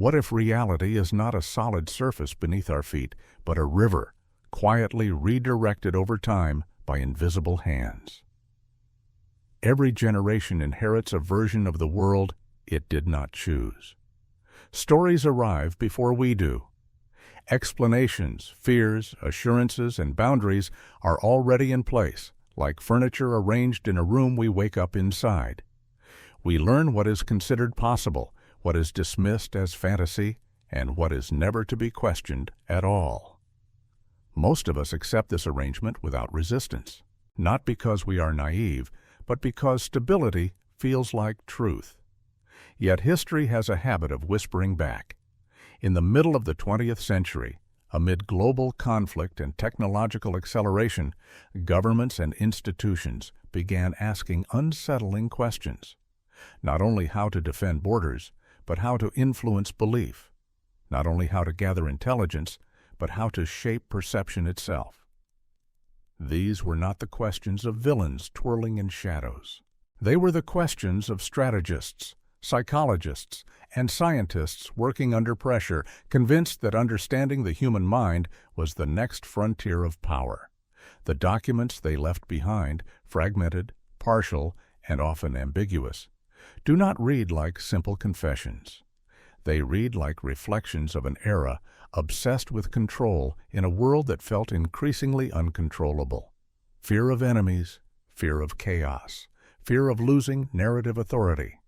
What if reality is not a solid surface beneath our feet, but a river, quietly redirected over time by invisible hands? Every generation inherits a version of the world it did not choose. Stories arrive before we do. Explanations, fears, assurances, and boundaries are already in place, like furniture arranged in a room we wake up inside. We learn what is considered possible, what is dismissed as fantasy, and what is never to be questioned at all. Most of us accept this arrangement without resistance, not because we are naive, but because stability feels like truth. Yet history has a habit of whispering back. In the middle of the 20th century, amid global conflict and technological acceleration, governments and institutions began asking unsettling questions. Not only how to defend borders, but how to influence belief. Not only how to gather intelligence, but how to shape perception itself. These were not the questions of villains twirling in shadows. They were the questions of strategists, psychologists, and scientists working under pressure, convinced that understanding the human mind was the next frontier of power. The documents they left behind, fragmented, partial, and often ambiguous, do not read like simple confessions. They read like reflections of an era obsessed with control in a world that felt increasingly uncontrollable. Fear of enemies, fear of chaos, fear of losing narrative authority.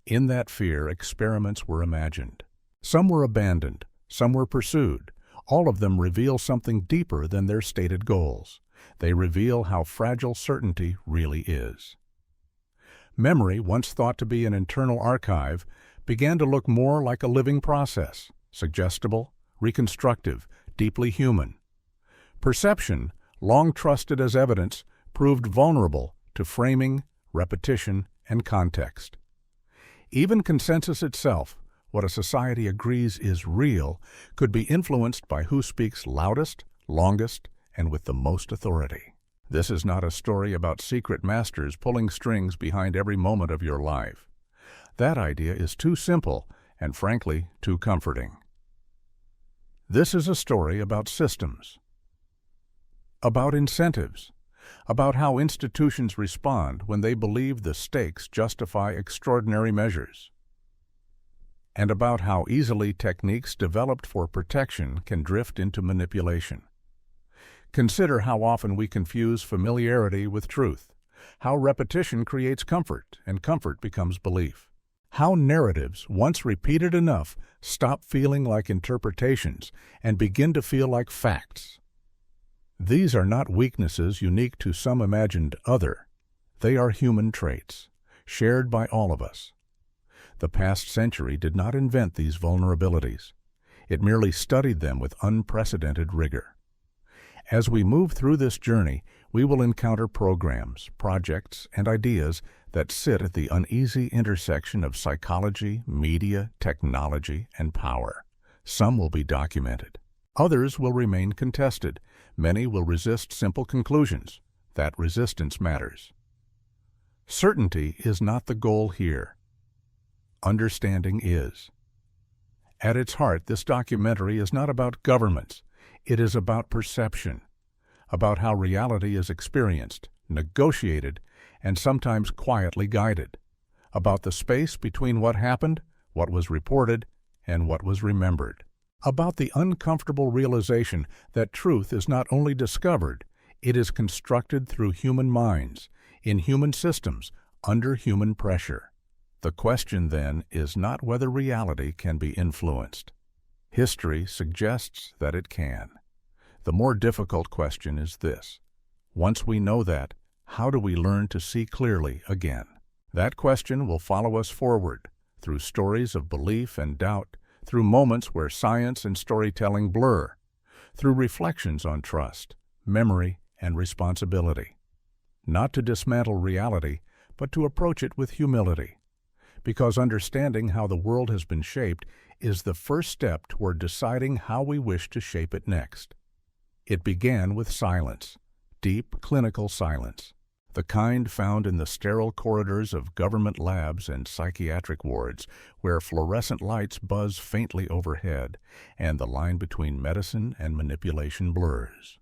In that fear, experiments were imagined. Some were abandoned, some were pursued. All of them reveal something deeper than their stated goals. They reveal how fragile certainty really is. Memory, once thought to be an internal archive, began to look more like a living process, suggestible, reconstructive, deeply human. Perception, long trusted as evidence, proved vulnerable to framing, repetition, and context. Even consensus itself, what a society agrees is real, could be influenced by who speaks loudest, longest, and with the most authority. This is not a story about secret masters pulling strings behind every moment of your life. That idea is too simple and, frankly, too comforting. This is a story about systems, about incentives, about how institutions respond when they believe the stakes justify extraordinary measures, and about how easily techniques developed for protection can drift into manipulation. Consider how often we confuse familiarity with truth, how repetition creates comfort and comfort becomes belief. How narratives, once repeated enough, stop feeling like interpretations and begin to feel like facts. These are not weaknesses unique to some imagined other. They are human traits, shared by all of us. The past century did not invent these vulnerabilities. It merely studied them with unprecedented rigor. As we move through this journey, we will encounter programs, projects, and ideas that sit at the uneasy intersection of psychology, media, technology, and power. Some will be documented. Others will remain contested. Many will resist simple conclusions. That resistance matters. Certainty is not the goal here. Understanding is. At its heart, this documentary is not about governments. It is about perception, about how reality is experienced, negotiated, and sometimes quietly guided, about the space between what happened, what was reported, and what was remembered, about the uncomfortable realization that truth is not only discovered, it is constructed through human minds, in human systems, under human pressure. The question, then, is not whether reality can be influenced. History suggests that it can. The more difficult question is this: once we know that, how do we learn to see clearly again? That question will follow us forward, through stories of belief and doubt, through moments where science and storytelling blur, through reflections on trust, memory, and responsibility. Not to dismantle reality, but to approach it with humility. Because understanding how the world has been shaped is the first step toward deciding how we wish to shape it next. It began with silence, deep clinical silence. the kind found in the sterile corridors of government labs and psychiatric wards, where fluorescent lights buzz faintly overhead and the line between medicine and manipulation blurs.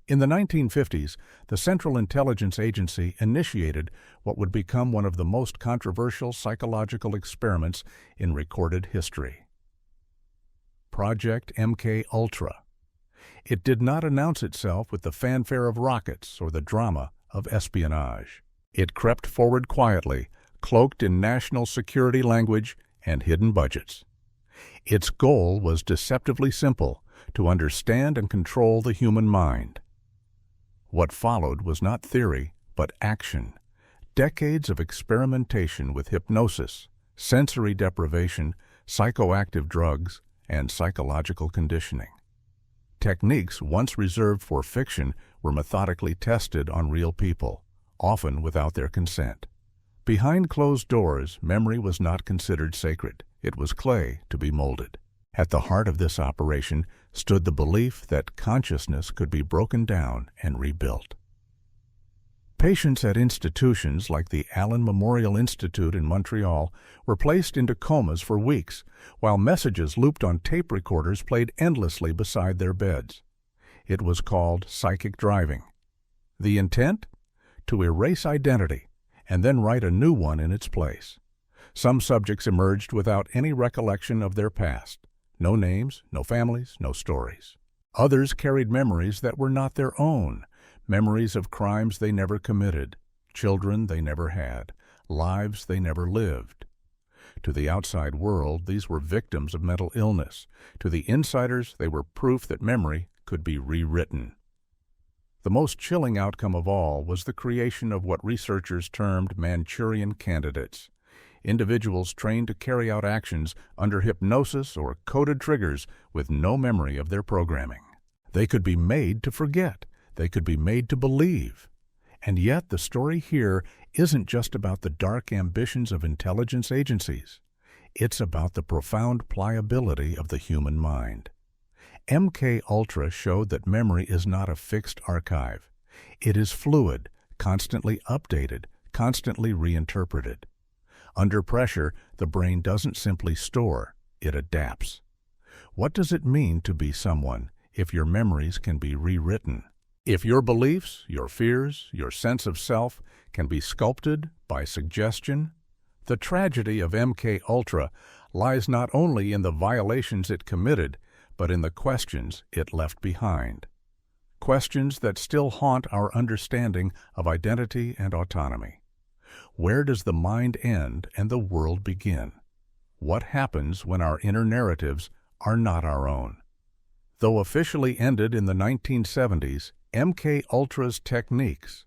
In the 1950s, the Central Intelligence Agency initiated what would become one of the most controversial psychological experiments in recorded history. Project MK-Ultra. It did not announce itself with the fanfare of rockets or the drama of espionage. It crept forward quietly, cloaked in national security language and hidden budgets. Its goal was deceptively simple: to understand and control the human mind. What followed was not theory, but action. Decades of experimentation with hypnosis, sensory deprivation, psychoactive drugs, and psychological conditioning. Techniques once reserved for fiction were methodically tested on real people, often without their consent. Behind closed doors, memory was not considered sacred. It was clay to be molded. At the heart of this operation stood the belief that consciousness could be broken down and rebuilt. Patients at institutions like the Allen Memorial Institute in Montreal were placed into comas for weeks, while messages looped on tape recorders played endlessly beside their beds. It was called psychic driving. The intent? To erase identity and then write a new one in its place. Some subjects emerged without any recollection of their past. No names, no families, no stories. Others carried memories that were not their own. Memories of crimes they never committed, children they never had, lives they never lived. To the outside world, these were victims of mental illness. To the insiders, they were proof that memory could be rewritten. The most chilling outcome of all was the creation of what researchers termed Manchurian candidates, individuals trained to carry out actions under hypnosis or coded triggers with no memory of their programming. They could be made to forget. They could be made to believe. And yet the story here isn't just about the dark ambitions of intelligence agencies. It's about the profound pliability of the human mind. MK-Ultra showed that memory is not a fixed archive. It is fluid, constantly updated, constantly reinterpreted. Under pressure, the brain doesn't simply store, it adapts. What does it mean to be someone if your memories can be rewritten? If your beliefs, your fears, your sense of self can be sculpted by suggestion? The tragedy of MK-Ultra lies not only in the violations it committed, but in the questions it left behind. Questions that still haunt our understanding of identity and autonomy. Where does the mind end and the world begin? What happens when our inner narratives are not our own? Though officially ended in the 1970s, MK-Ultra's techniques,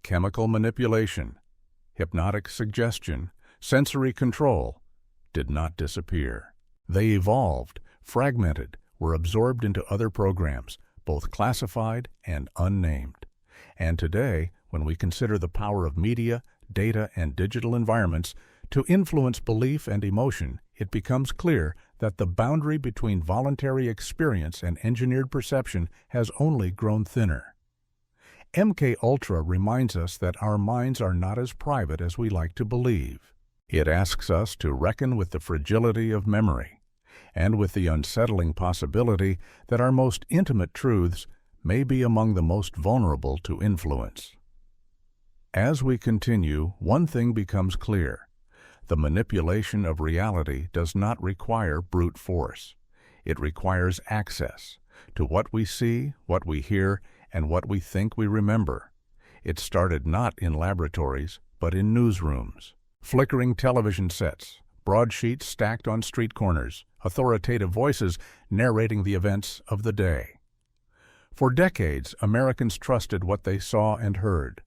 chemical manipulation, hypnotic suggestion, sensory control, did not disappear. They evolved, fragmented, were absorbed into other programs, both classified and unnamed. And today, when we consider the power of media, data, and digital environments to influence belief and emotion, it becomes clear that the boundary between voluntary experience and engineered perception has only grown thinner. MK-Ultra reminds us that our minds are not as private as we like to believe. It asks us to reckon with the fragility of memory, and with the unsettling possibility that our most intimate truths may be among the most vulnerable to influence. As we continue, one thing becomes clear. The manipulation of reality does not require brute force. It requires access to what we see, what we hear, and what we think we remember. It started not in laboratories, but in newsrooms. Flickering television sets, broadsheets stacked on street corners, authoritative voices narrating the events of the day. For decades, Americans trusted what they saw and heard.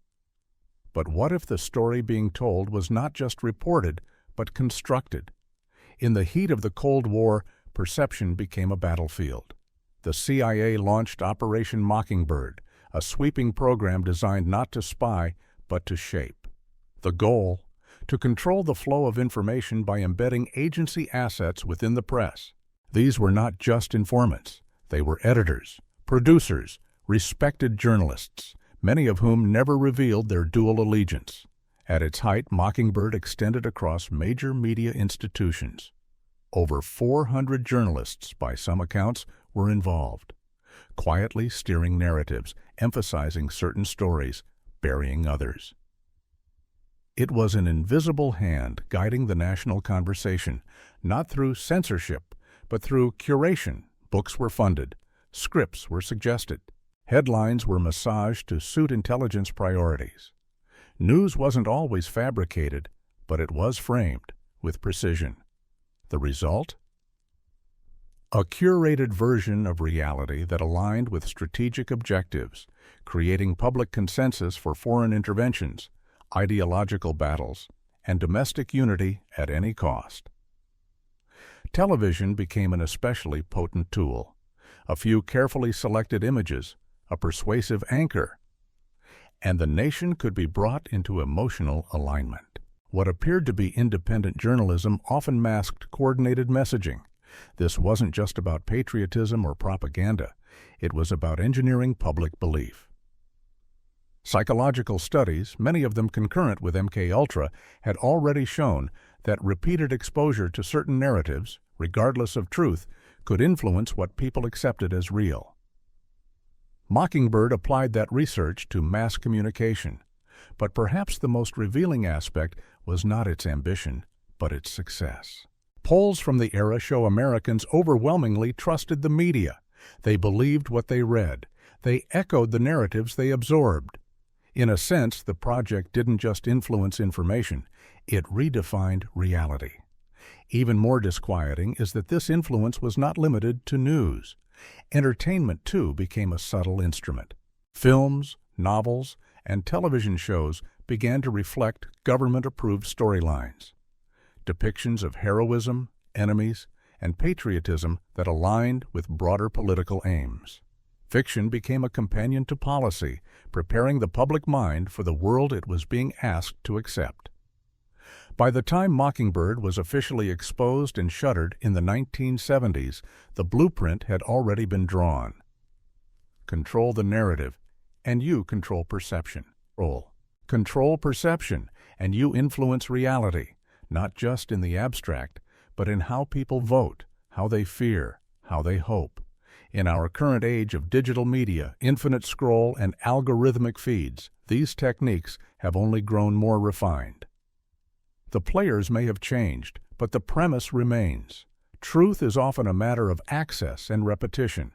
But what if the story being told was not just reported, but constructed? In the heat of the Cold War, perception became a battlefield. The CIA launched Operation Mockingbird, a sweeping program designed not to spy, but to shape. The goal? To control the flow of information by embedding agency assets within the press. These were not just informants. They were editors, producers, respected journalists, many of whom never revealed their dual allegiance. At its height, Mockingbird extended across major media institutions. Over 400 journalists, by some accounts, were involved, quietly steering narratives, emphasizing certain stories, burying others. It was an invisible hand guiding the national conversation, not through censorship, but through curation. Books were funded, scripts were suggested, headlines were massaged to suit intelligence priorities. News wasn't always fabricated, but it was framed with precision. The result? A curated version of reality that aligned with strategic objectives, creating public consensus for foreign interventions, ideological battles, and domestic unity at any cost. Television became an especially potent tool. A few carefully selected images, a persuasive anchor, and the nation could be brought into emotional alignment. What appeared to be independent journalism often masked coordinated messaging. This wasn't just about patriotism or propaganda. It was about engineering public belief. Psychological studies, many of them concurrent with MKUltra, had already shown that repeated exposure to certain narratives, regardless of truth, could influence what people accepted as real. Mockingbird applied that research to mass communication, but perhaps the most revealing aspect was not its ambition, but its success. Polls from the era show Americans overwhelmingly trusted the media. They believed what they read. They echoed the narratives they absorbed. In a sense, the project didn't just influence information, it redefined reality. Even more disquieting is that this influence was not limited to news. Entertainment, too, became a subtle instrument. Films, novels, and television shows began to reflect government-approved storylines. Depictions of heroism, enemies, and patriotism that aligned with broader political aims. Fiction became a companion to policy, preparing the public mind for the world it was being asked to accept. By the time Mockingbird was officially exposed and shuttered in the 1970s, the blueprint had already been drawn. Control the narrative, and you control perception. Control perception, and you influence reality, not just in the abstract, but in how people vote, how they fear, how they hope. In our current age of digital media, infinite scroll, and algorithmic feeds, these techniques have only grown more refined. The players may have changed, but the premise remains. Truth is often a matter of access and repetition.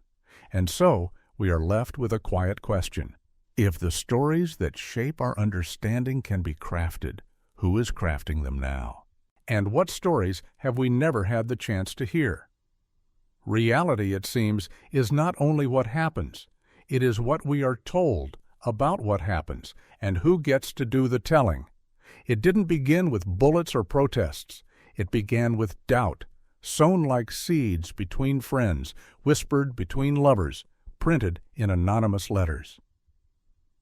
And so, we are left with a quiet question. If the stories that shape our understanding can be crafted, who is crafting them now? And what stories have we never had the chance to hear? Reality, it seems, is not only what happens, it is what we are told about what happens and who gets to do the telling. It didn't begin with bullets or protests. It began with doubt, sown like seeds between friends, whispered between lovers, printed in anonymous letters.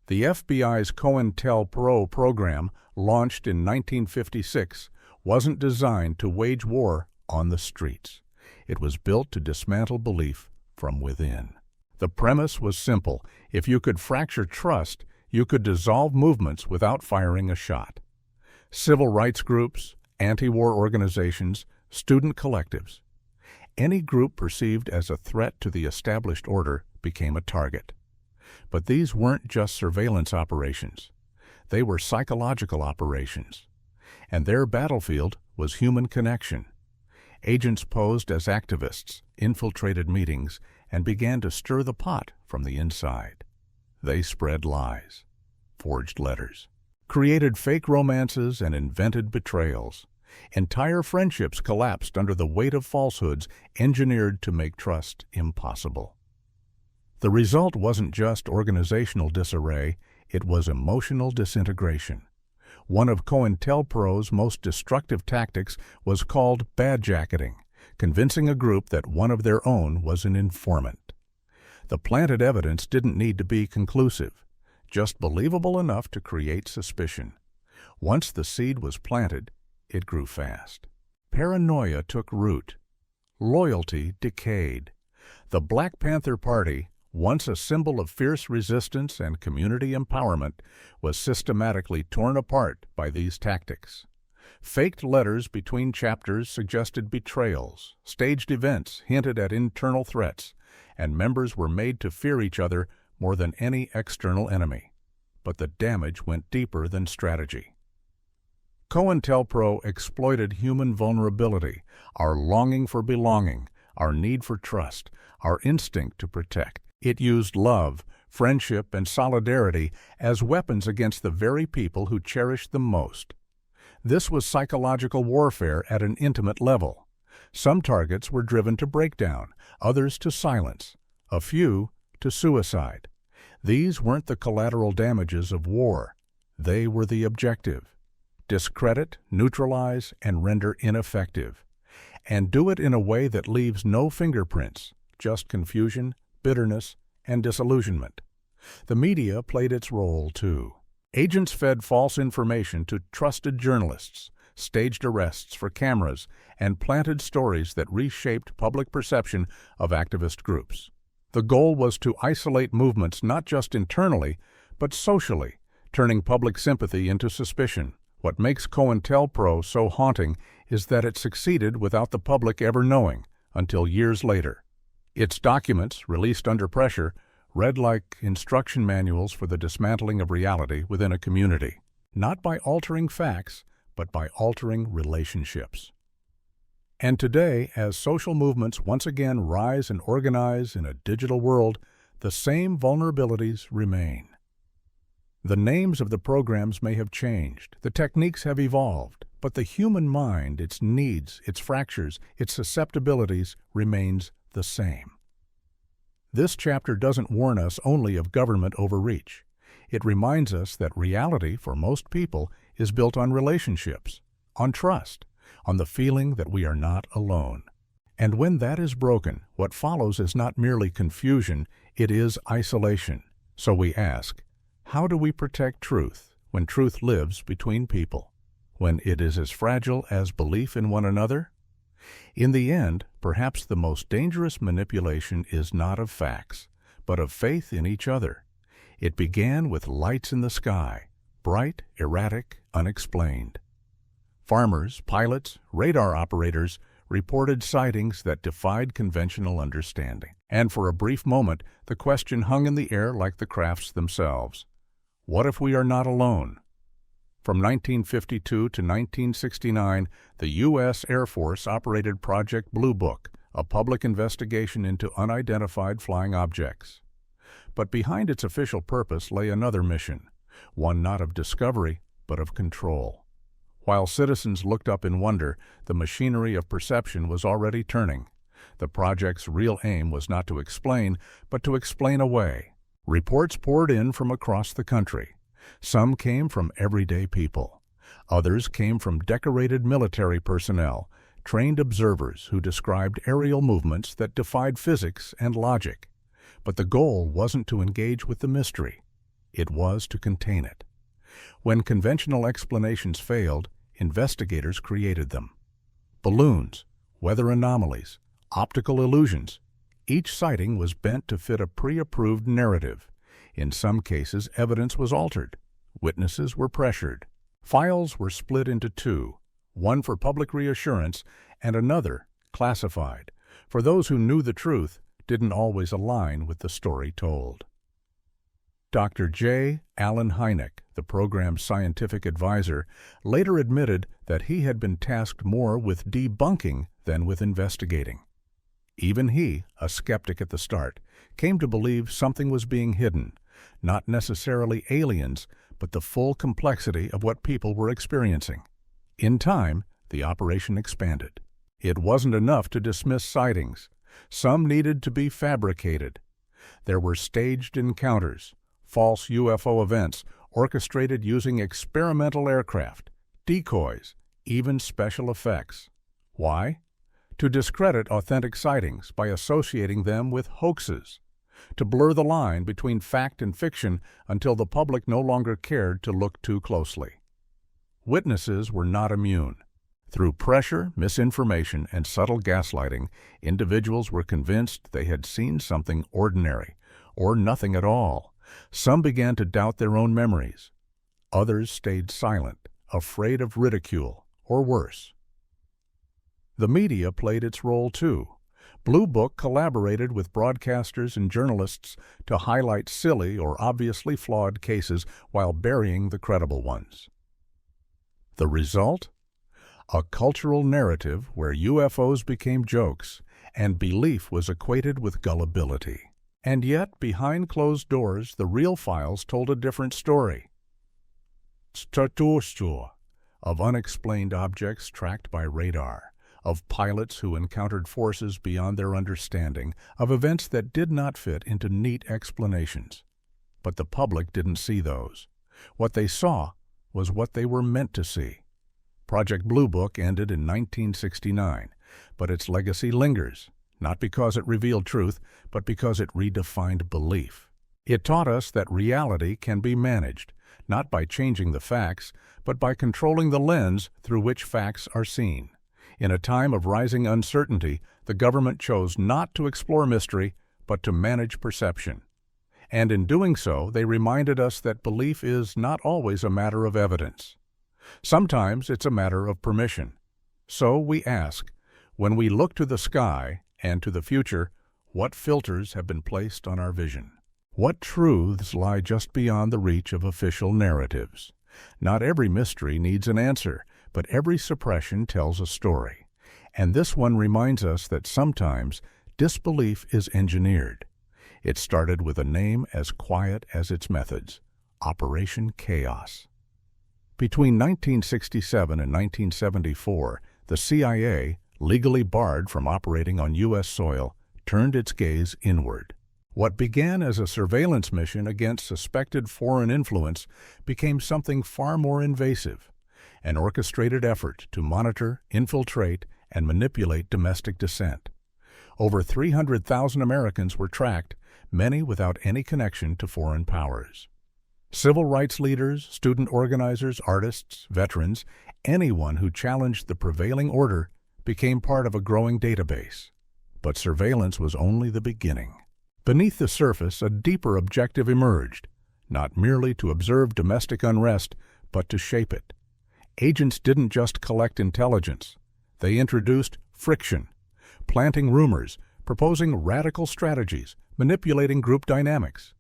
The FBI's COINTELPRO program, launched in 1956, wasn't designed to wage war on the streets. It was built to dismantle belief from within. The premise was simple. If you could fracture trust, you could dissolve movements without firing a shot. Civil rights groups, anti-war organizations, student collectives. Any group perceived as a threat to the established order became a target. But these weren't just surveillance operations. They were psychological operations. And their battlefield was human connection. Agents posed as activists, infiltrated meetings, and began to stir the pot from the inside. They spread lies, forged letters, created fake romances, and invented betrayals. Entire friendships collapsed under the weight of falsehoods engineered to make trust impossible. The result wasn't just organizational disarray, it was emotional disintegration. One of COINTELPRO's most destructive tactics was called badjacketing, convincing a group that one of their own was an informant. The planted evidence didn't need to be conclusive, just believable enough to create suspicion. Once the seed was planted, it grew fast. Paranoia took root. Loyalty decayed. The Black Panther Party, once a symbol of fierce resistance and community empowerment, was systematically torn apart by these tactics. Faked letters between chapters suggested betrayals, staged events hinted at internal threats, and members were made to fear each other more than any external enemy. But the damage went deeper than strategy. COINTELPRO exploited human vulnerability, our longing for belonging, our need for trust, our instinct to protect. It used love, friendship, and solidarity as weapons against the very people who cherished them most. This was psychological warfare at an intimate level. Some targets were driven to breakdown, others to silence, a few to suicide. These weren't the collateral damages of war. They were the objective. Discredit, neutralize, and render ineffective. And do it in a way that leaves no fingerprints, just confusion, bitterness, and disillusionment. The media played its role, too. Agents fed false information to trusted journalists, staged arrests for cameras, and planted stories that reshaped public perception of activist groups. The goal was to isolate movements not just internally, but socially, turning public sympathy into suspicion. What makes COINTELPRO so haunting is that it succeeded without the public ever knowing, until years later. Its documents, released under pressure, read like instruction manuals for the dismantling of reality within a community, not by altering facts, but by altering relationships. And today, as social movements once again rise and organize in a digital world, the same vulnerabilities remain. The names of the programs may have changed, the techniques have evolved, but the human mind, its needs, its fractures, its susceptibilities remains the same. This chapter doesn't warn us only of government overreach. It reminds us that reality for most people is built on relationships, on trust, on the feeling that we are not alone. And when that is broken, what follows is not merely confusion, it is isolation. So we ask, how do we protect truth when truth lives between people? When it is as fragile as belief in one another? In the end, perhaps the most dangerous manipulation is not of facts, but of faith in each other. It began with lights in the sky, bright, erratic, unexplained. Farmers, pilots, radar operators reported sightings that defied conventional understanding. And for a brief moment, the question hung in the air like the crafts themselves. What if we are not alone? From 1952 to 1969, the U.S. Air Force operated Project Blue Book, a public investigation into unidentified flying objects. But behind its official purpose lay another mission, one not of discovery, but of control. While citizens looked up in wonder, the machinery of perception was already turning. The project's real aim was not to explain, but to explain away. Reports poured in from across the country. Some came from everyday people. Others came from decorated military personnel, trained observers who described aerial movements that defied physics and logic. But the goal wasn't to engage with the mystery. It was to contain it. When conventional explanations failed, investigators created them. Balloons, weather anomalies, optical illusions. Each sighting was bent to fit a pre-approved narrative. In some cases, evidence was altered. Witnesses were pressured. Files were split into two, one for public reassurance and another, classified, for those who knew the truth didn't always align with the story told. Dr. J. Allen Hynek, the program's scientific advisor, later admitted that he had been tasked more with debunking than with investigating. Even he, a skeptic at the start, came to believe something was being hidden, not necessarily aliens, but the full complexity of what people were experiencing. In time, the operation expanded. It wasn't enough to dismiss sightings. Some needed to be fabricated. There were staged encounters, false UFO events orchestrated using experimental aircraft, decoys, even special effects. Why? To discredit authentic sightings by associating them with hoaxes, to blur the line between fact and fiction until the public no longer cared to look too closely. Witnesses were not immune. Through pressure, misinformation, and subtle gaslighting, individuals were convinced they had seen something ordinary, or nothing at all. Some began to doubt their own memories. Others stayed silent, afraid of ridicule, or worse. The media played its role too. Blue Book collaborated with broadcasters and journalists to highlight silly or obviously flawed cases while burying the credible ones. The result? A cultural narrative where UFOs became jokes and belief was equated with gullibility. And yet, behind closed doors, the real files told a different story. Of unexplained objects tracked by radar, of pilots who encountered forces beyond their understanding, of events that did not fit into neat explanations. But the public didn't see those. What they saw was what they were meant to see. Project Blue Book ended in 1969, but its legacy lingers, not because it revealed truth, but because it redefined belief. It taught us that reality can be managed, not by changing the facts, but by controlling the lens through which facts are seen. In a time of rising uncertainty, the government chose not to explore mystery, but to manage perception. And in doing so, they reminded us that belief is not always a matter of evidence. Sometimes it's a matter of permission. So we ask, when we look to the sky and to the future, what filters have been placed on our vision? What truths lie just beyond the reach of official narratives? Not every mystery needs an answer, but every suppression tells a story. And this one reminds us that sometimes disbelief is engineered. It started with a name as quiet as its methods, Operation Chaos. Between 1967 and 1974, the CIA, legally barred from operating on U.S. soil, turned its gaze inward. What began as a surveillance mission against suspected foreign influence became something far more invasive, an orchestrated effort to monitor, infiltrate, and manipulate domestic dissent. Over 300,000 Americans were tracked, many without any connection to foreign powers. Civil rights leaders, student organizers, artists, veterans, anyone who challenged the prevailing order became part of a growing database. But surveillance was only the beginning. Beneath the surface, a deeper objective emerged, not merely to observe domestic unrest, but to shape it. Agents didn't just collect intelligence. They introduced friction, planting rumors, proposing radical strategies, manipulating group dynamics.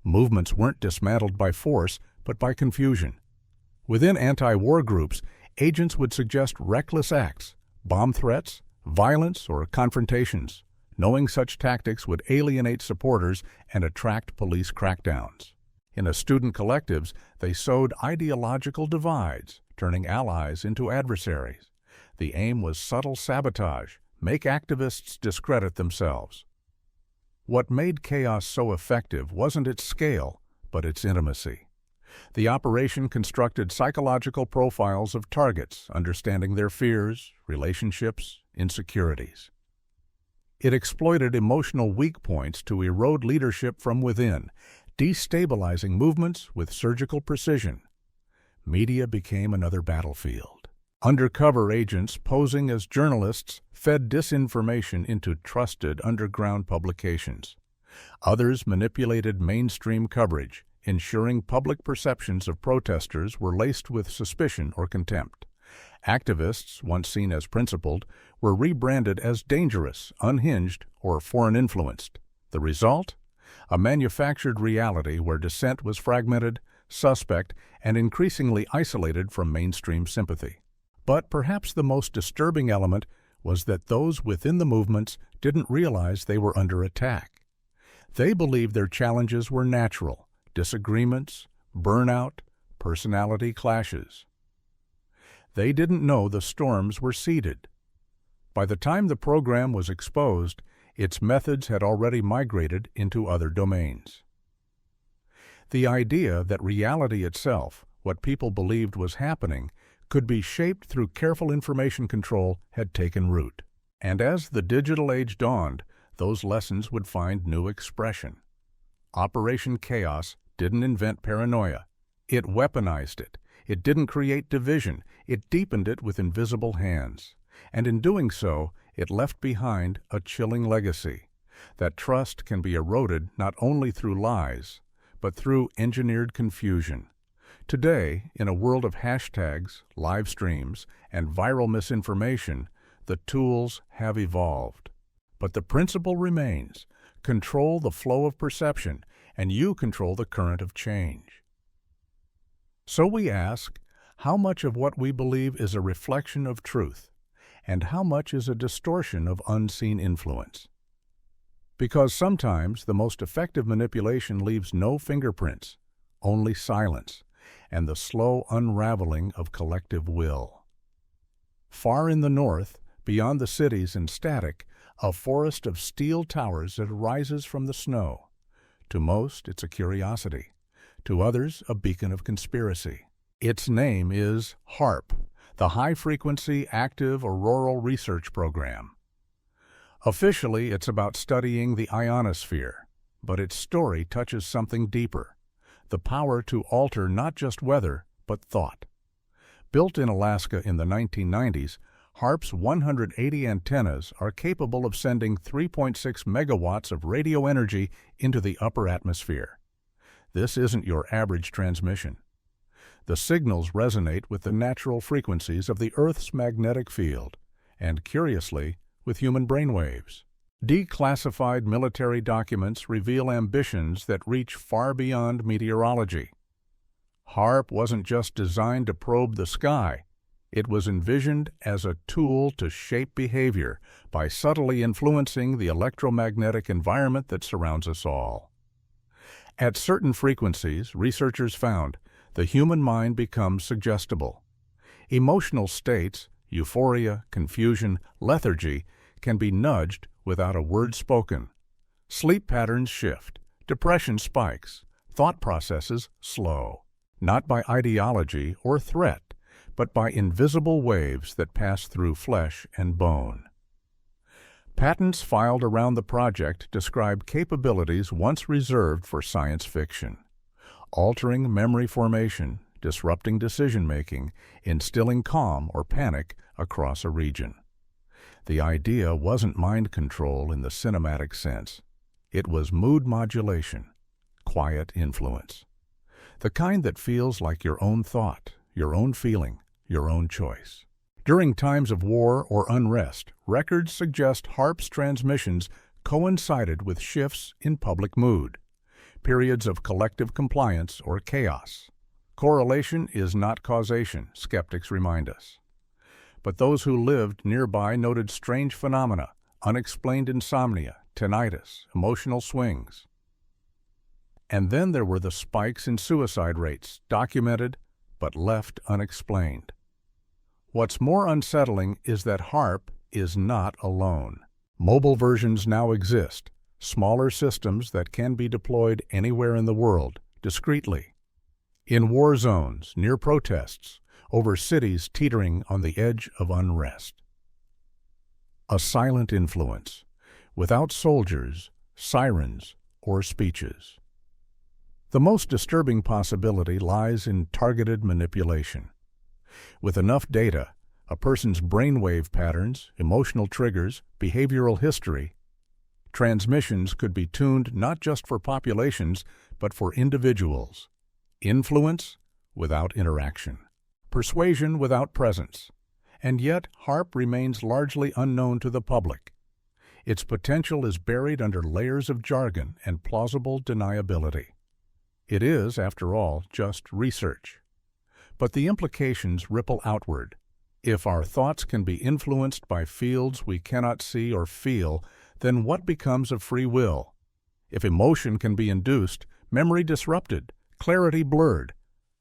Movements weren't dismantled by force, but by confusion. Within anti-war groups, agents would suggest reckless acts, bomb threats, violence, or confrontations, knowing such tactics would alienate supporters and attract police crackdowns. In the student collectives, they sowed ideological divides, turning allies into adversaries. The aim was subtle sabotage, make activists discredit themselves. What made chaos so effective wasn't its scale, but its intimacy. The operation constructed psychological profiles of targets, understanding their fears, relationships, insecurities. It exploited emotional weak points to erode leadership from within, destabilizing movements with surgical precision. Media became another battlefield. Undercover agents posing as journalists fed disinformation into trusted underground publications. Others manipulated mainstream coverage, ensuring public perceptions of protesters were laced with suspicion or contempt. Activists, once seen as principled, were rebranded as dangerous, unhinged, or foreign-influenced. The result? A manufactured reality where dissent was fragmented, suspect, and increasingly isolated from mainstream sympathy. But perhaps the most disturbing element was that those within the movements didn't realize they were under attack. They believed their challenges were natural, disagreements, burnout, personality clashes. They didn't know the storms were seeded. By the time the program was exposed, its methods had already migrated into other domains. The idea that reality itself, what people believed was happening, could be shaped through careful information control had taken root. And as the digital age dawned, those lessons would find new expression. Operation Chaos didn't invent paranoia. It weaponized it. It didn't create division. It deepened it with invisible hands. And in doing so, it left behind a chilling legacy. that trust can be eroded not only through lies, but through engineered confusion. Today, in a world of hashtags, live streams, and viral misinformation, the tools have evolved. But the principle remains: control the flow of perception, and you control the current of change. So we ask, how much of what we believe is a reflection of truth, and how much is a distortion of unseen influence? Because sometimes the most effective manipulation leaves no fingerprints, only silence, and the slow unraveling of collective will. Far in the north, beyond the cities and static, a forest of steel towers that rises from the snow. To most, it's a curiosity. To others, a beacon of conspiracy. Its name is HAARP, the High-Frequency Active Auroral Research Program. Officially, it's about studying the ionosphere, but its story touches something deeper: the power to alter not just weather, but thought. Built in Alaska in the 1990s, HAARP's 180 antennas are capable of sending 3.6 megawatts of radio energy into the upper atmosphere. This isn't your average transmission. The signals resonate with the natural frequencies of the Earth's magnetic field, and curiously, with human brainwaves. Declassified military documents reveal ambitions that reach far beyond meteorology. HAARP wasn't just designed to probe the sky. It was envisioned as a tool to shape behavior by subtly influencing the electromagnetic environment that surrounds us all. At certain frequencies, researchers found, the human mind becomes suggestible. Emotional states, euphoria, confusion, lethargy, can be nudged without a word spoken. Sleep patterns shift, depression spikes, thought processes slow, not by ideology or threat, but by invisible waves that pass through flesh and bone. Patents filed around the project describe capabilities once reserved for science fiction: altering memory formation, disrupting decision-making, instilling calm or panic across a region. The idea wasn't mind control in the cinematic sense. It was mood modulation, quiet influence. The kind that feels like your own thought, your own feeling, your own choice. During times of war or unrest, records suggest HAARP's transmissions coincided with shifts in public mood, periods of collective compliance or chaos. Correlation is not causation, skeptics remind us. But those who lived nearby noted strange phenomena: unexplained insomnia, tinnitus, emotional swings. And then there were the spikes in suicide rates, documented but left unexplained. What's more unsettling is that HAARP is not alone. Mobile versions now exist, smaller systems that can be deployed anywhere in the world, discreetly. In war zones, near protests, over cities teetering on the edge of unrest. A silent influence, without soldiers, sirens, or speeches. The most disturbing possibility lies in targeted manipulation. With enough data, a person's brainwave patterns, emotional triggers, behavioral history, transmissions could be tuned not just for populations, but for individuals. Influence without interaction. Persuasion without presence. And yet, HAARP remains largely unknown to the public. Its potential is buried under layers of jargon and plausible deniability. It is, after all, just research. But the implications ripple outward. If our thoughts can be influenced by fields we cannot see or feel, then what becomes of free will? If emotion can be induced, memory disrupted, clarity blurred,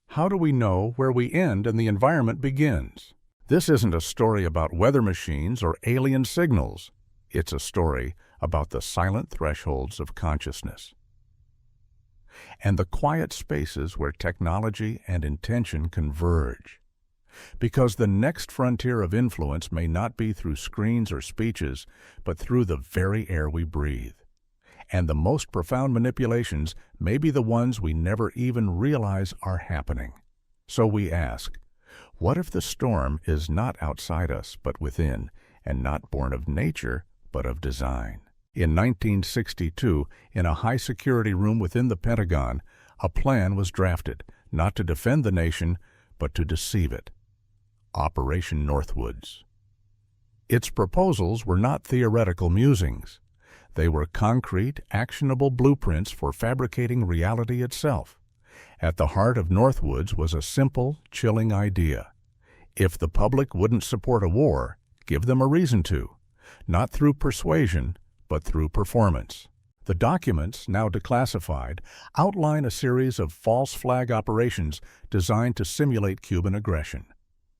how do we know where we end and the environment begins? This isn't a story about weather machines or alien signals. It's a story about the silent thresholds of consciousness and the quiet spaces where technology and intention converge. Because the next frontier of influence may not be through screens or speeches, but through the very air we breathe. And the most profound manipulations may be the ones we never even realize are happening. So we ask, what if the storm is not outside us but within, and not born of nature but of design? In 1962, in a high-security room within the Pentagon, a plan was drafted, not to defend the nation, but to deceive it. Operation Northwoods. Its proposals were not theoretical musings. They were concrete, actionable blueprints for fabricating reality itself. At the heart of Northwoods was a simple, chilling idea. If the public wouldn't support a war, give them a reason to, not through persuasion, but through performance. The documents, now declassified, outline a series of false flag operations designed to simulate Cuban aggression.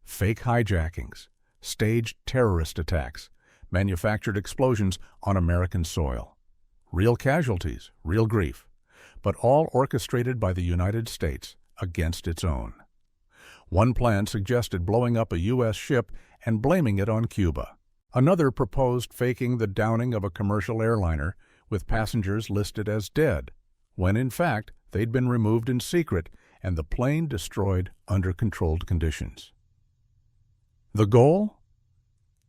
Fake hijackings, staged terrorist attacks, manufactured explosions on American soil. Real casualties, real grief, but all orchestrated by the United States against its own. One plan suggested blowing up a U.S. ship and blaming it on Cuba. Another proposed faking the downing of a commercial airliner with passengers listed as dead, when in fact they'd been removed in secret and the plane destroyed under controlled conditions. The goal?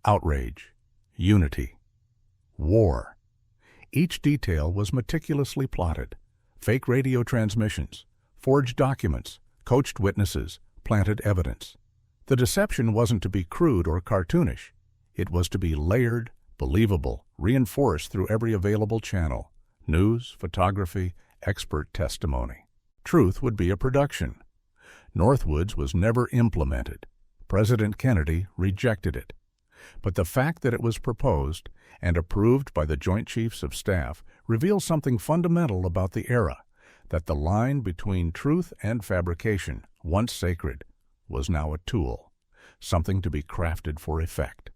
Outrage, unity, war. Each detail was meticulously plotted. Fake radio transmissions, forged documents, coached witnesses, planted evidence. The deception wasn't to be crude or cartoonish. It was to be layered, believable, reinforced through every available channel: news, photography, expert testimony. Truth would be a production. Northwoods was never implemented. President Kennedy rejected it. But the fact that it was proposed and approved by the Joint Chiefs of Staff reveals something fundamental about the era, that the line between truth and fabrication, once sacred, was now a tool, something to be crafted for effect.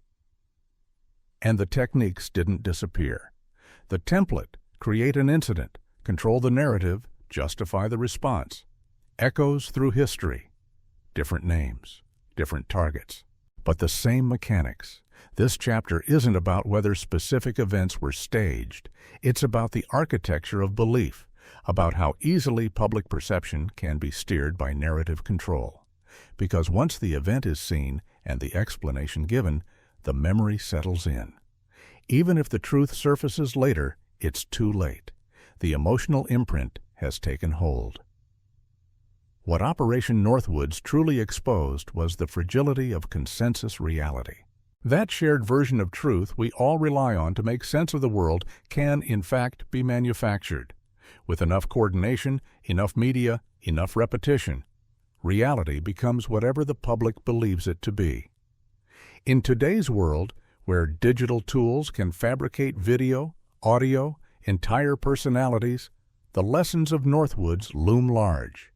And the techniques didn't disappear. The template: create an incident, control the narrative, justify the response. Echoes through history. Different names, different targets, but the same mechanics. This chapter isn't about whether specific events were staged. It's about the architecture of belief, about how easily public perception can be steered by narrative control. Because once the event is seen and the explanation given, the memory settles in. Even if the truth surfaces later, it's too late. The emotional imprint has taken hold. What Operation Northwoods truly exposed was the fragility of consensus reality. That shared version of truth we all rely on to make sense of the world can, in fact, be manufactured. With enough coordination, enough media, enough repetition, reality becomes whatever the public believes it to be. In today's world, where digital tools can fabricate video, audio, entire personalities, the lessons of Northwoods loom large.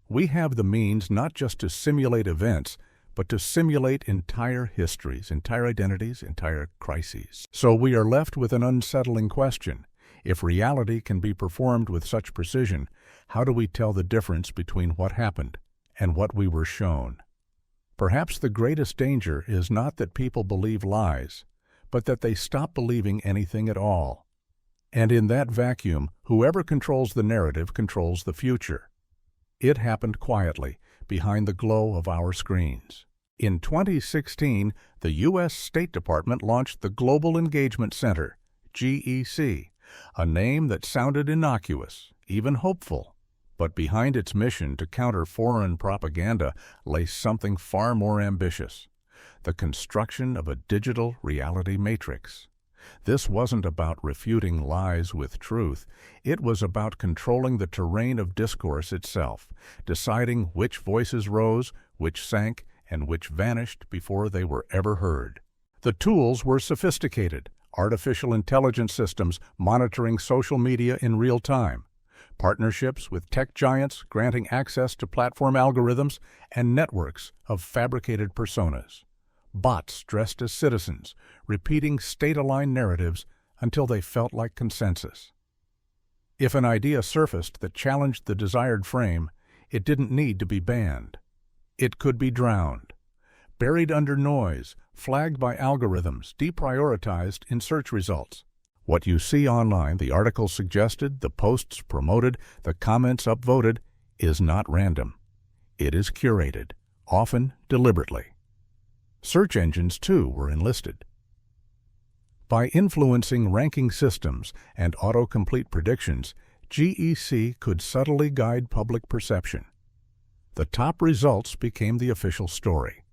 We have the means not just to simulate events, but to simulate entire histories, entire identities, entire crises. So we are left with an unsettling question. If reality can be performed with such precision, how do we tell the difference between what happened and what we were shown? Perhaps the greatest danger is not that people believe lies, but that they stop believing anything at all. And in that vacuum, whoever controls the narrative controls the future. It happened quietly, behind the glow of our screens. In 2016, the U.S. State Department launched the Global Engagement Center, GEC, a name that sounded innocuous, even hopeful. But behind its mission to counter foreign propaganda lay something far more ambitious: the construction of a digital reality matrix. This wasn't about refuting lies with truth. It was about controlling the terrain of discourse itself, deciding which voices rose, which sank, and which vanished before they were ever heard. The tools were sophisticated: artificial intelligence systems monitoring social media in real time, partnerships with tech giants granting access to platform algorithms, and networks of fabricated personas. Bots dressed as citizens, repeating state-aligned narratives until they felt like consensus. If an idea surfaced that challenged the desired frame, it didn't need to be banned. It could be drowned, buried under noise, flagged by algorithms, deprioritized in search results. What you see online, the articles suggested, the posts promoted, the comments upvoted, is not random. It is curated, often deliberately. Search engines, too, were enlisted. By influencing ranking systems and autocomplete predictions, GEC could subtly guide public perception. The top results became the official story.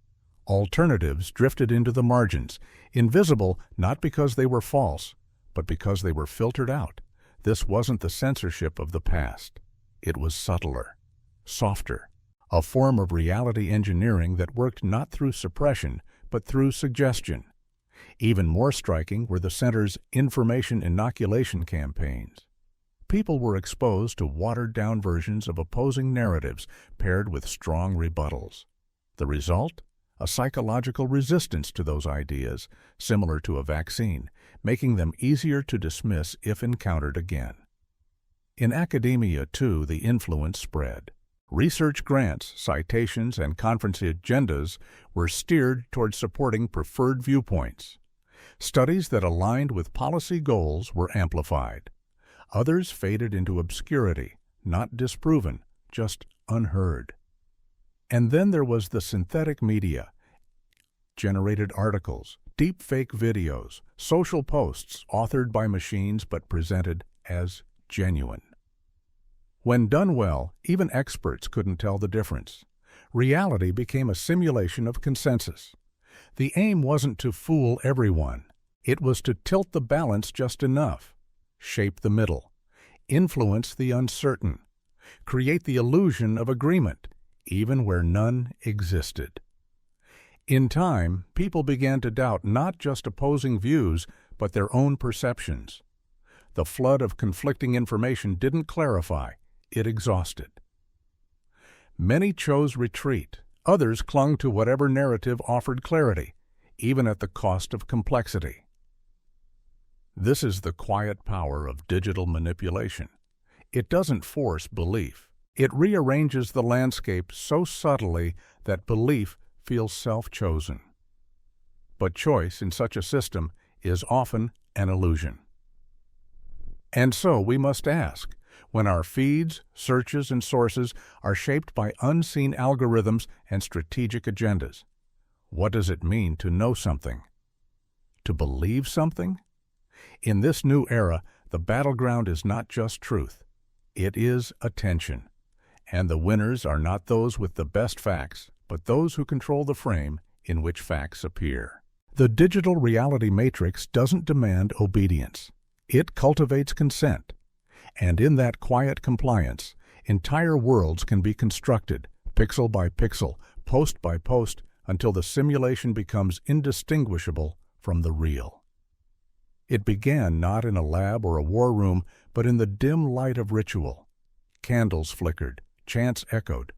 Alternatives drifted into the margins, invisible not because they were false, but because they were filtered out. This wasn't the censorship of the past. It was subtler, softer, a form of reality engineering that worked not through suppression, but through suggestion. Even more striking were the center's information inoculation campaigns. People were exposed to watered-down versions of opposing narratives paired with strong rebuttals. The result? A psychological resistance to those ideas, similar to a vaccine, making them easier to dismiss if encountered again. In academia, too, the influence spread. Research grants, citations, and conference agendas were steered toward supporting preferred viewpoints. Studies that aligned with policy goals were amplified. Others faded into obscurity, not disproven, just unheard. And then there was the synthetic media, generated articles, deepfake videos, social posts authored by machines but presented as genuine. When done well, even experts couldn't tell the difference. Reality became a simulation of consensus. The aim wasn't to fool everyone. It was to tilt the balance just enough, shape the middle, influence the uncertain, create the illusion of agreement, even where none existed. In time, people began to doubt not just opposing views, but their own perceptions. The flood of conflicting information didn't clarify, it exhausted. Many chose retreat. Others clung to whatever narrative offered clarity, even at the cost of complexity. This is the quiet power of digital manipulation. It doesn't force belief. It rearranges the landscape so subtly that belief feels self-chosen. But choice in such a system is often an illusion. And so we must ask, when our feeds, searches, and sources are shaped by unseen algorithms and strategic agendas, what does it mean to know something? To believe something? In this new era, the battleground is not just truth. It is attention. And the winners are not those with the best facts, but those who control the frame in which facts appear. The digital reality matrix doesn't demand obedience. It cultivates consent. And in that quiet compliance, entire worlds can be constructed, pixel by pixel, post by post, until the simulation becomes indistinguishable from the real. It began not in a lab or a war room, but in the dim light of ritual. Candles flickered, chants echoed.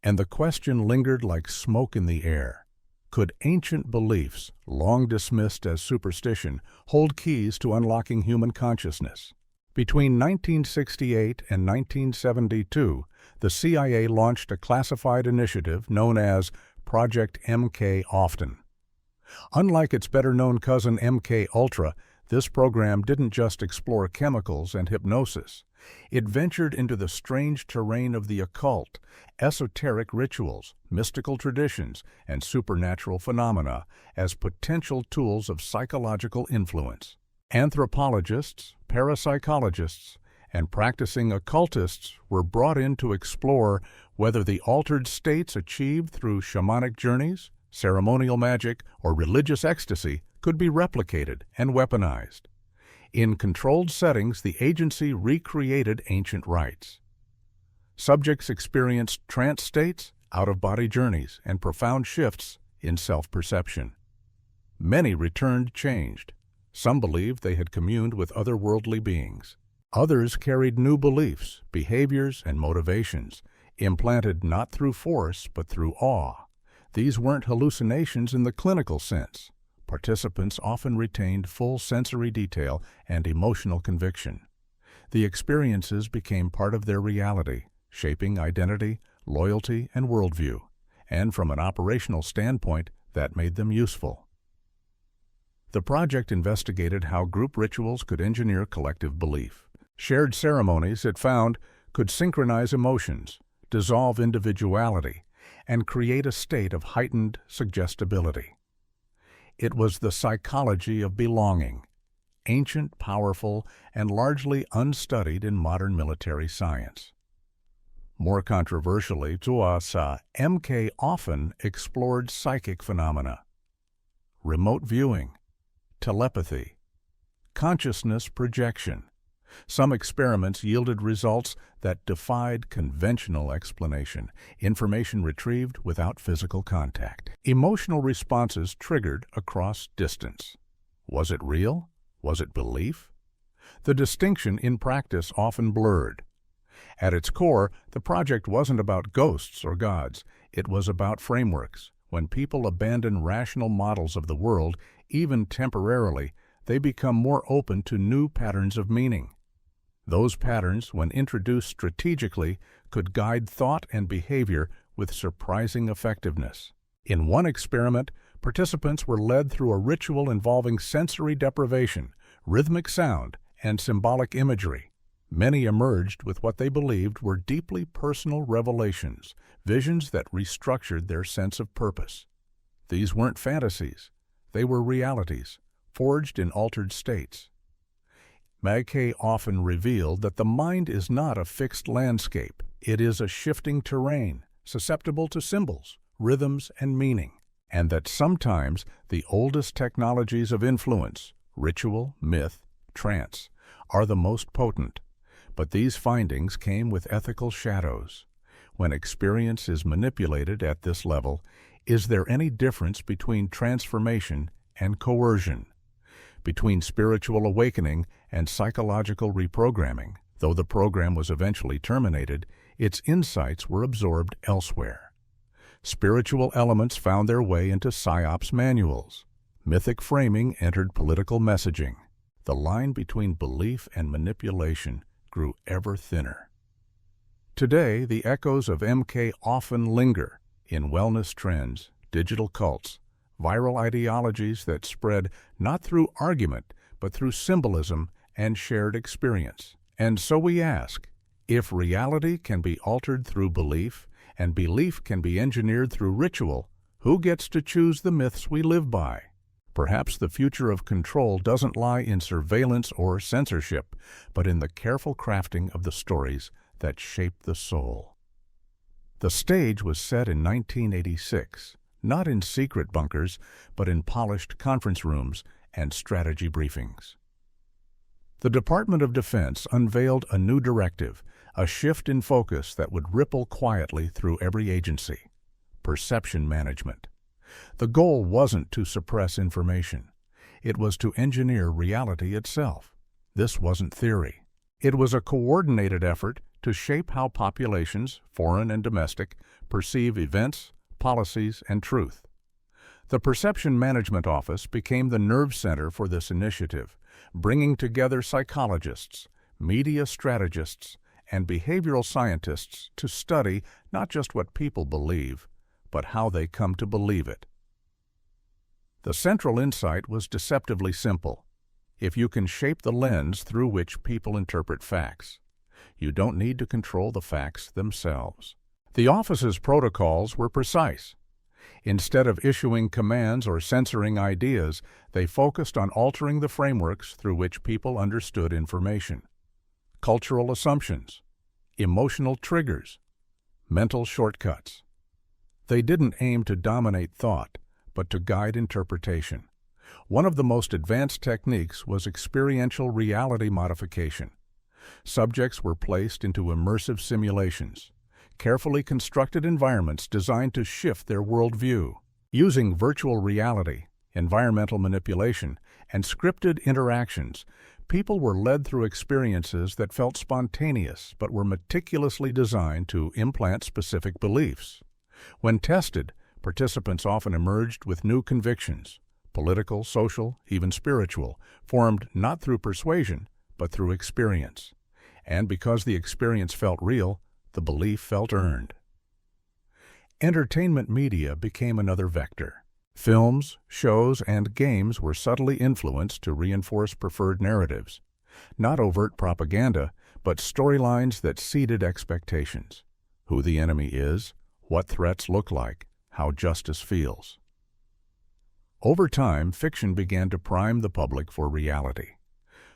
And the question lingered like smoke in the air. Could ancient beliefs, long dismissed as superstition, hold keys to unlocking human consciousness? Between 1968 and 1972, the CIA launched a classified initiative known as Project MK Often. Unlike its better-known cousin MK Ultra, this program didn't just explore chemicals and hypnosis. It ventured into the strange terrain of the occult, esoteric rituals, mystical traditions, and supernatural phenomena as potential tools of psychological influence. Anthropologists, parapsychologists, and practicing occultists were brought in to explore whether the altered states achieved through shamanic journeys, ceremonial magic, or religious ecstasy could be replicated and weaponized. In controlled settings, the agency recreated ancient rites. Subjects experienced trance states, out-of-body journeys, and profound shifts in self-perception. Many returned changed. Some believed they had communed with otherworldly beings. Others carried new beliefs, behaviors, and motivations, implanted not through force but through awe. These weren't hallucinations in the clinical sense. Participants often retained full sensory detail and emotional conviction. The experiences became part of their reality, shaping identity, loyalty, and worldview. And from an operational standpoint, that made them useful. The project investigated how group rituals could engineer collective belief. Shared ceremonies, it found, could synchronize emotions, dissolve individuality, and create a state of heightened suggestibility. It was the psychology of belonging, ancient, powerful, and largely unstudied in modern military science. More controversially to us, MK often explored psychic phenomena, remote viewing, telepathy, consciousness projection. Some experiments yielded results that defied conventional explanation, information retrieved without physical contact. Emotional responses triggered across distance. Was it real? Was it belief? The distinction in practice often blurred. At its core, the project wasn't about ghosts or gods. It was about frameworks. When people abandon rational models of the world, even temporarily, they become more open to new patterns of meaning. Those patterns, when introduced strategically, could guide thought and behavior with surprising effectiveness. In one experiment, participants were led through a ritual involving sensory deprivation, rhythmic sound, and symbolic imagery. Many emerged with what they believed were deeply personal revelations, visions that restructured their sense of purpose. These weren't fantasies. They were realities, forged in altered states. MK often revealed that the mind is not a fixed landscape. It is a shifting terrain, susceptible to symbols, rhythms, and meaning, and that sometimes the oldest technologies of influence, ritual, myth, trance, are the most potent. But these findings came with ethical shadows. When experience is manipulated at this level, is there any difference between transformation and coercion? Between spiritual awakening and psychological reprogramming? Though the program was eventually terminated, its insights were absorbed elsewhere. Spiritual elements found their way into PSYOPs manuals. Mythic framing entered political messaging. The line between belief and manipulation grew ever thinner. Today, the echoes of MK often linger in wellness trends, digital cults, viral ideologies that spread not through argument, but through symbolism and shared experience. And so we ask, if reality can be altered through belief, and belief can be engineered through ritual, who gets to choose the myths we live by? Perhaps the future of control doesn't lie in surveillance or censorship, but in the careful crafting of the stories that shape the soul. The stage was set in 1986, not in secret bunkers, but in polished conference rooms and strategy briefings. The Department of Defense unveiled a new directive, a shift in focus that would ripple quietly through every agency: perception management. The goal wasn't to suppress information. It was to engineer reality itself. This wasn't theory. It was a coordinated effort to shape how populations, foreign and domestic, perceive events, policies, and truth. The Perception Management Office became the nerve center for this initiative, bringing together psychologists, media strategists, and behavioral scientists to study not just what people believe, but how they come to believe it. The central insight was deceptively simple. If you can shape the lens through which people interpret facts, you don't need to control the facts themselves. The office's protocols were precise. Instead of issuing commands or censoring ideas, they focused on altering the frameworks through which people understood information. Cultural assumptions, emotional triggers, mental shortcuts. They didn't aim to dominate thought, but to guide interpretation. One of the most advanced techniques was experiential reality modification. Subjects were placed into immersive simulations, carefully constructed environments designed to shift their worldview. Using virtual reality, environmental manipulation, and scripted interactions, people were led through experiences that felt spontaneous but were meticulously designed to implant specific beliefs. When tested, participants often emerged with new convictions, political, social, even spiritual, formed not through persuasion, but through experience. And because the experience felt real, the belief felt earned. Entertainment media became another vector. Films, shows, and games were subtly influenced to reinforce preferred narratives. Not overt propaganda, but storylines that seeded expectations. Who the enemy is, what threats look like, how justice feels. Over time, fiction began to prime the public for reality.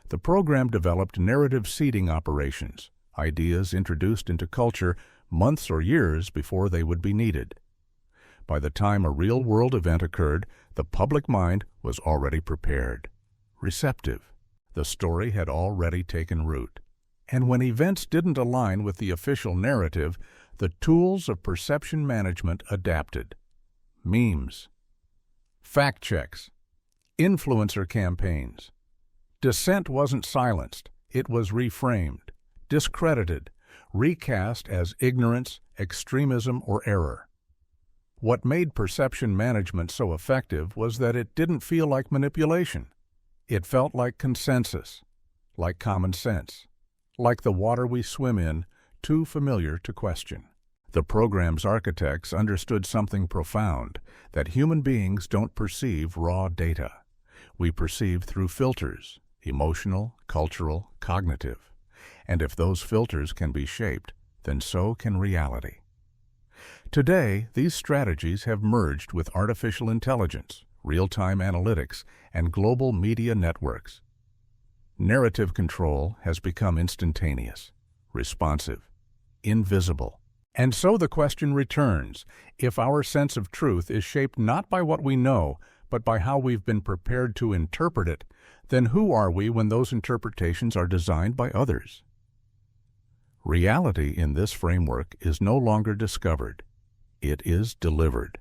The program developed narrative seeding operations, ideas introduced into culture months or years before they would be needed. By the time a real-world event occurred, the public mind was already prepared, receptive. The story had already taken root. And when events didn't align with the official narrative, the tools of perception management adapted. Memes, fact checks, influencer campaigns. Dissent wasn't silenced, it was reframed, discredited, recast as ignorance, extremism, or error. What made perception management so effective was that it didn't feel like manipulation. It felt like consensus, like common sense, like the water we swim in, too familiar to question. The program's architects understood something profound, that human beings don't perceive raw data. We perceive through filters, emotional, cultural, cognitive. And if those filters can be shaped, then so can reality. Today, these strategies have merged with artificial intelligence, real-time analytics, and global media networks. Narrative control has become instantaneous, responsive, invisible. And so the question returns, if our sense of truth is shaped not by what we know, but by how we've been prepared to interpret it, then who are we when those interpretations are designed by others? Reality in this framework is no longer discovered. It is delivered.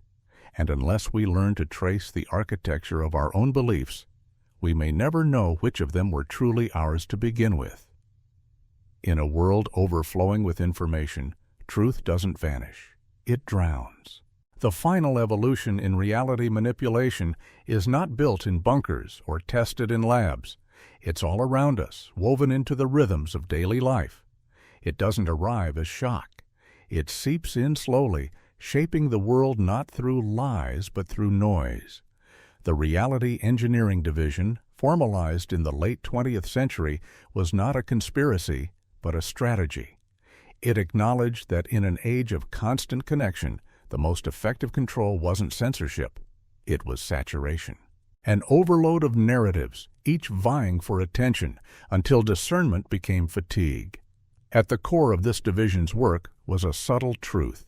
And unless we learn to trace the architecture of our own beliefs, we may never know which of them were truly ours to begin with. In a world overflowing with information, truth doesn't vanish. It drowns. The final evolution in reality manipulation is not built in bunkers or tested in labs. It's all around us, woven into the rhythms of daily life. It doesn't arrive as shock. It seeps in slowly, shaping the world not through lies but through noise. The Reality Engineering Division, formalized in the late 20th century, was not a conspiracy, but a strategy. It acknowledged that in an age of constant connection, the most effective control wasn't censorship, it was saturation. An overload of narratives, each vying for attention, until discernment became fatigue. At the core of this division's work was a subtle truth.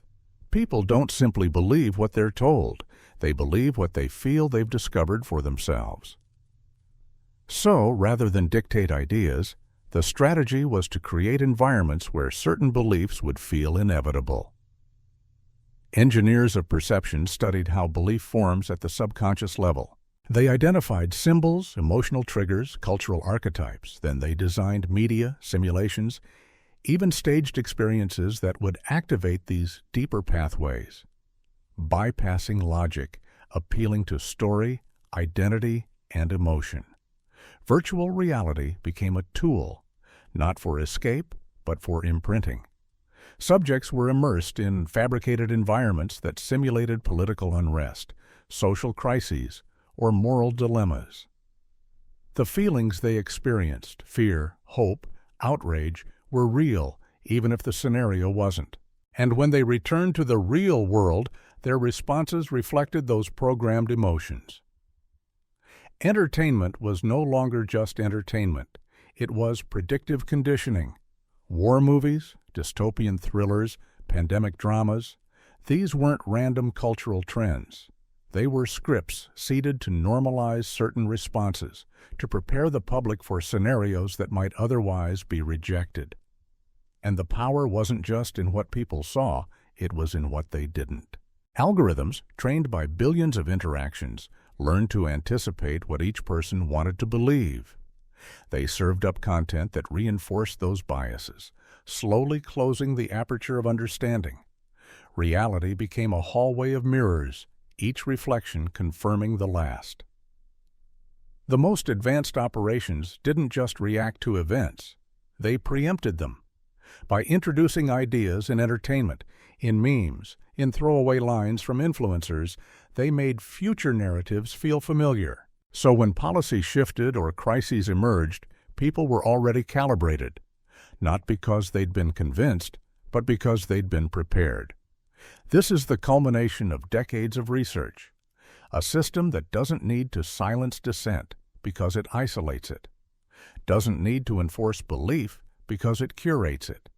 People don't simply believe what they're told, they believe what they feel they've discovered for themselves. So, rather than dictate ideas, the strategy was to create environments where certain beliefs would feel inevitable. Engineers of perception studied how belief forms at the subconscious level. They identified symbols, emotional triggers, cultural archetypes. Then they designed media, simulations, even staged experiences that would activate these deeper pathways, bypassing logic, appealing to story, identity, and emotion. Virtual reality became a tool, not for escape, but for imprinting. Subjects were immersed in fabricated environments that simulated political unrest, social crises, or moral dilemmas. The feelings they experienced, fear, hope, outrage, were real, even if the scenario wasn't. And when they returned to the real world, their responses reflected those programmed emotions. Entertainment was no longer just entertainment. It was predictive conditioning. War movies, dystopian thrillers, pandemic dramas, these weren't random cultural trends. They were scripts seeded to normalize certain responses, to prepare the public for scenarios that might otherwise be rejected. And the power wasn't just in what people saw, it was in what they didn't. Algorithms, trained by billions of interactions, learned to anticipate what each person wanted to believe. They served up content that reinforced those biases, slowly closing the aperture of understanding. Reality became a hallway of mirrors, each reflection confirming the last. The most advanced operations didn't just react to events, they preempted them. By introducing ideas in entertainment, in memes, in throwaway lines from influencers, they made future narratives feel familiar. So when policy shifted or crises emerged, people were already calibrated, not because they'd been convinced, but because they'd been prepared. This is the culmination of decades of research. A system that doesn't need to silence dissent because it isolates it, doesn't need to enforce belief because it curates it.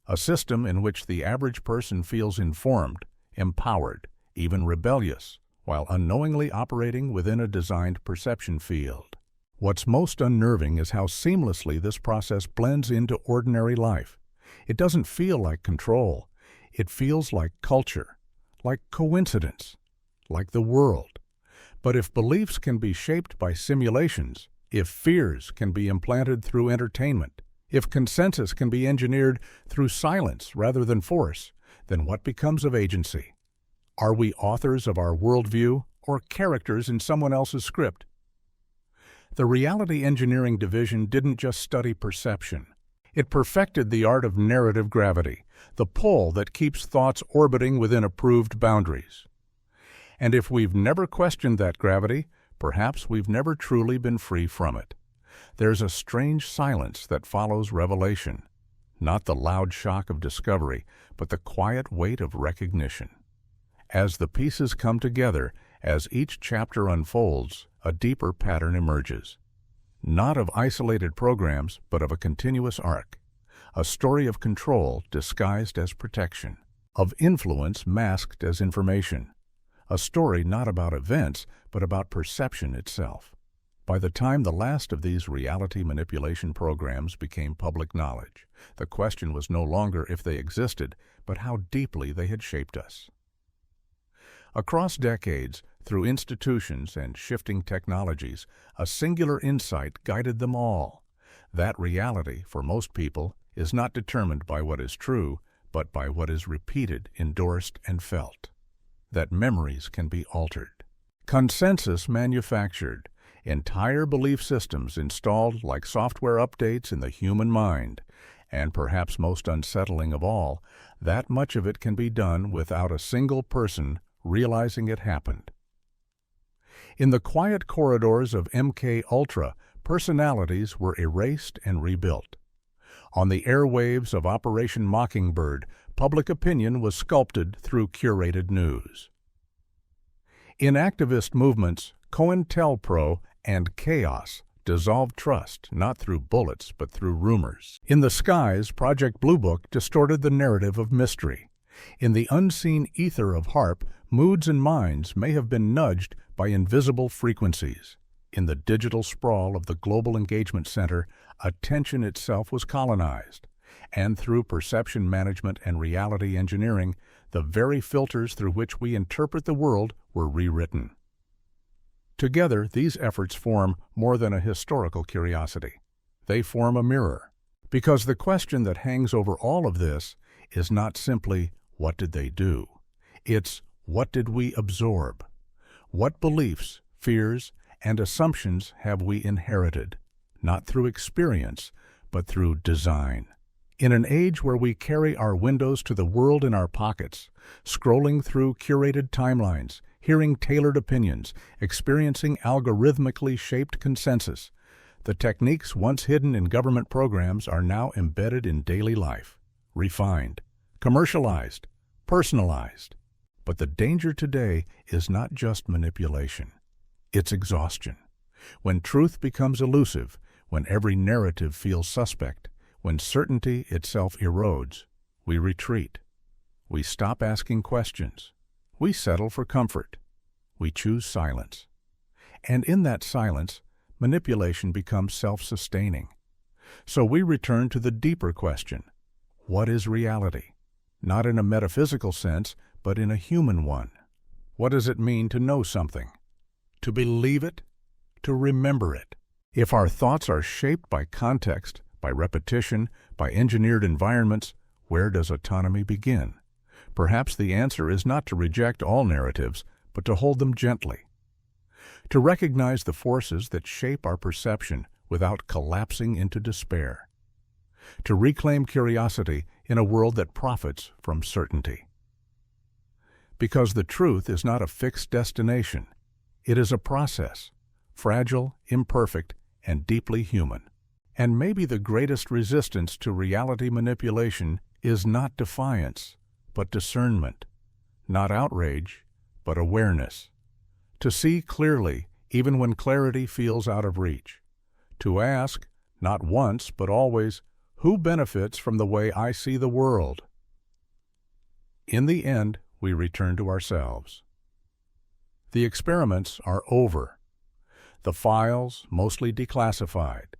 A system in which the average person feels informed, empowered, even rebellious, while unknowingly operating within a designed perception field. What's most unnerving is how seamlessly this process blends into ordinary life. It doesn't feel like control. It feels like culture, like coincidence, like the world. But if beliefs can be shaped by simulations, if fears can be implanted through entertainment, if consensus can be engineered through silence rather than force, then what becomes of agency? Are we authors of our worldview or characters in someone else's script? The Reality Engineering Division didn't just study perception. It perfected the art of narrative gravity, the pull that keeps thoughts orbiting within approved boundaries. And if we've never questioned that gravity, perhaps we've never truly been free from it. There's a strange silence that follows revelation, not the loud shock of discovery, but the quiet weight of recognition. As the pieces come together, as each chapter unfolds, a deeper pattern emerges. Not of isolated programs, but of a continuous arc. A story of control disguised as protection. Of influence masked as information. A story not about events, but about perception itself. By the time the last of these reality manipulation programs became public knowledge, the question was no longer if they existed, but how deeply they had shaped us. Across decades, through institutions and shifting technologies, a singular insight guided them all. That reality, for most people, is not determined by what is true, but by what is repeated, endorsed, and felt. That memories can be altered. Consensus manufactured. Entire belief systems installed like software updates in the human mind. And perhaps most unsettling of all, that much of it can be done without a single person realizing it happened. In the quiet corridors of MK Ultra, personalities were erased and rebuilt. On the airwaves of Operation Mockingbird, public opinion was sculpted through curated news. In activist movements, COINTELPRO and chaos dissolved trust, not through bullets but through rumors. In the skies, Project Blue Book distorted the narrative of mystery. In the unseen ether of HAARP, moods and minds may have been nudged by invisible frequencies. In the digital sprawl of the Global Engagement Center, attention itself was colonized. And through perception management and reality engineering, the very filters through which we interpret the world were rewritten. Together, these efforts form more than a historical curiosity. They form a mirror. Because the question that hangs over all of this is not simply, what did they do? It's, what did we absorb? What beliefs, fears, and assumptions have we inherited? Not through experience, but through design. In an age where we carry our windows to the world in our pockets, scrolling through curated timelines, hearing tailored opinions, experiencing algorithmically shaped consensus, the techniques once hidden in government programs are now embedded in daily life, refined, commercialized, personalized. But the danger today is not just manipulation. It's exhaustion. When truth becomes elusive, when every narrative feels suspect, when certainty itself erodes, we retreat. We stop asking questions. We settle for comfort. We choose silence. And in that silence, manipulation becomes self-sustaining. So we return to the deeper question. What is reality? Not in a metaphysical sense, but in a human one. What does it mean to know something? To believe it? To remember it? If our thoughts are shaped by context, by repetition, by engineered environments, where does autonomy begin? Perhaps the answer is not to reject all narratives, but to hold them gently. To recognize the forces that shape our perception without collapsing into despair. To reclaim curiosity in a world that profits from certainty. Because the truth is not a fixed destination. It is a process, fragile, imperfect, and deeply human. And maybe the greatest resistance to reality manipulation is not defiance, but discernment. Not outrage, but awareness. To see clearly, even when clarity feels out of reach. To ask, not once but always, who benefits from the way I see the world? In the end, we return to ourselves. The experiments are over. The files, mostly declassified.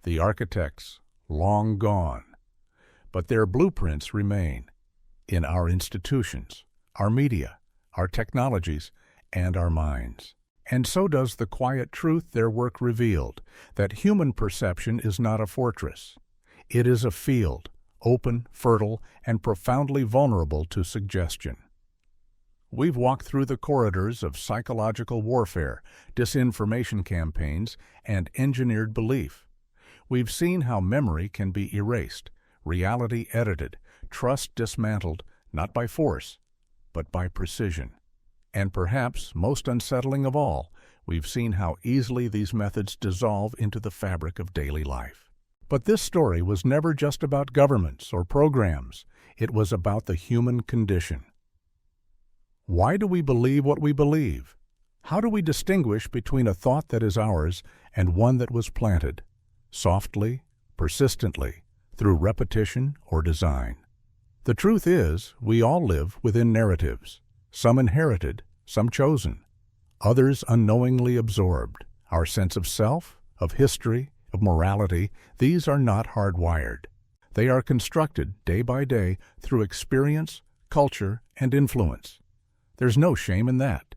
The architects, long gone. But their blueprints remain in our institutions, our media, our technologies, and our minds. And so does the quiet truth their work revealed, that human perception is not a fortress. It is a field, open, fertile, and profoundly vulnerable to suggestion. We've walked through the corridors of psychological warfare, disinformation campaigns, and engineered belief. We've seen how memory can be erased, reality edited, trust dismantled, not by force, but by precision. And perhaps, most unsettling of all, we've seen how easily these methods dissolve into the fabric of daily life. But this story was never just about governments or programs. It was about the human condition. Why do we believe what we believe? How do we distinguish between a thought that is ours and one that was planted, softly, persistently, through repetition or design? The truth is, we all live within narratives, some inherited, some chosen, others unknowingly absorbed. Our sense of self, of history, of morality, these are not hardwired. They are constructed day by day through experience, culture, and influence. There's no shame in that.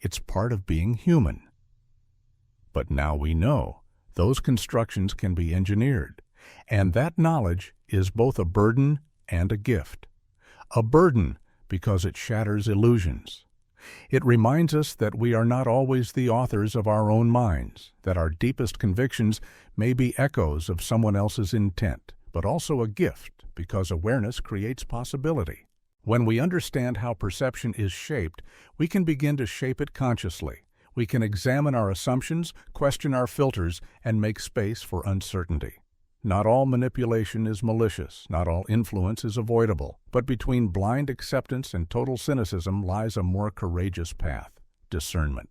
It's part of being human. But now we know those constructions can be engineered, and that knowledge is both a burden and a gift. A burden because it shatters illusions. It reminds us that we are not always the authors of our own minds, that our deepest convictions may be echoes of someone else's intent, but also a gift because awareness creates possibility. When we understand how perception is shaped, we can begin to shape it consciously. We can examine our assumptions, question our filters, and make space for uncertainty. Not all manipulation is malicious, not all influence is avoidable, but between blind acceptance and total cynicism lies a more courageous path: discernment.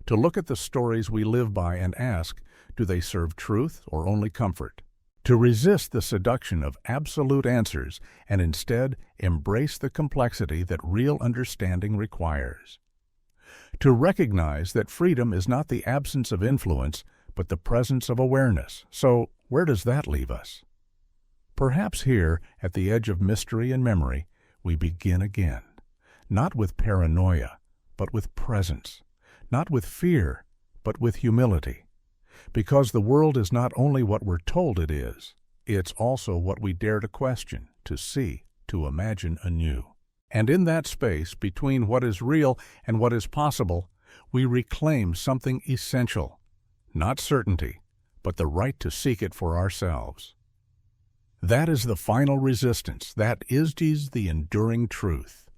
To look at the stories we live by and ask, do they serve truth or only comfort? To resist the seduction of absolute answers and instead embrace the complexity that real understanding requires. To recognize that freedom is not the absence of influence, but the presence of awareness. So, where does that leave us? Perhaps here, at the edge of mystery and memory, we begin again. Not with paranoia, but with presence. Not with fear, but with humility. Because the world is not only what we're told it is, it's also what we dare to question, to see, to imagine anew. And in that space between what is real and what is possible, we reclaim something essential. Not certainty, but the right to seek it for ourselves. That is the final resistance. That is the enduring truth.